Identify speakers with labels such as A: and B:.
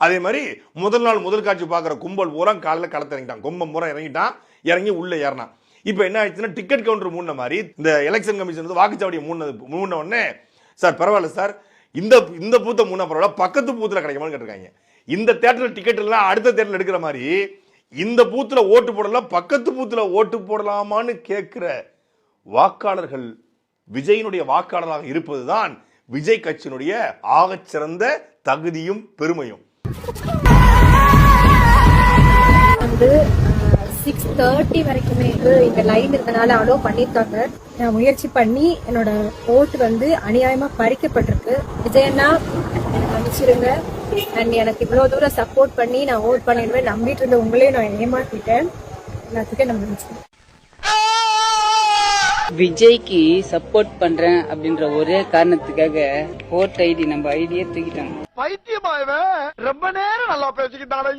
A: அதே மாதிரி முதல் நாள் முதல் காட்சி பார்க்குற கும்பல் பூரா காலையில் களத்தை இறங்கிட்டான், கும்பம் பூரா இறங்கிட்டான், இறங்கி உள்ள ஏறினான். இப்போ என்ன ஆயிடுச்சுன்னா டிக்கெட் கவுண்டர் மூண மாதிரி இந்த எலெக்ஷன் கமிஷன் வந்து வாக்குச்சாவடியை மூண உடனே சார் பரவாயில்ல சார், இந்த பூத்தை மூணா பரவாயில்ல, பக்கத்து பூத்துல கிடைக்குமான்னு கேட்டிருக்காங்க. இந்த தேட்டரில் டிக்கெட் எல்லாம் அடுத்த தேட்டரில் எடுக்கிற மாதிரி இந்த பூத்துல ஓட்டு போடலாம், பக்கத்து பூத்துல ஓட்டு போடலாமான்னு கேட்கிற வாக்காளர்கள் விஜயினுடைய வாக்காளராக இருப்பதுதான் விஜய் கட்சியினுடைய ஆகச்சிறந்த தகுதியும் பெருமையும்.
B: 6:30 வரைக்குமே இங்க லைன் இருந்தனால அலோ பண்ணிருக்காங்க. நான் முயற்சி பண்ணி என்னோட ஓட்டு வந்து அநியாயமா பறிக்கப்பட்டிருக்கு. விஜயண்ணா அனுப்பிச்சிருங்க. அண்ட் எனக்கு இவ்வளவு தூரம் சப்போர்ட் பண்ணி நான் ஓட் பண்ணிடுவேன் நம்பிட்டு இருந்த உங்களையும் நான் ஏமாத்திட்டேன். எல்லாத்துக்கும் நான் நினைச்சேன்.
C: விஜய்க்கு சப்போர்ட் பண்றேன் அப்படின்ற ஒரே காரணத்துக்காக ஓட் ஐடி நம்ம ஐடியே தூக்கிட்டாங்க.
D: பைத்தியமாயவே ரொம்ப நேரம் நல்லா பேசிக்கிட்டாங்க.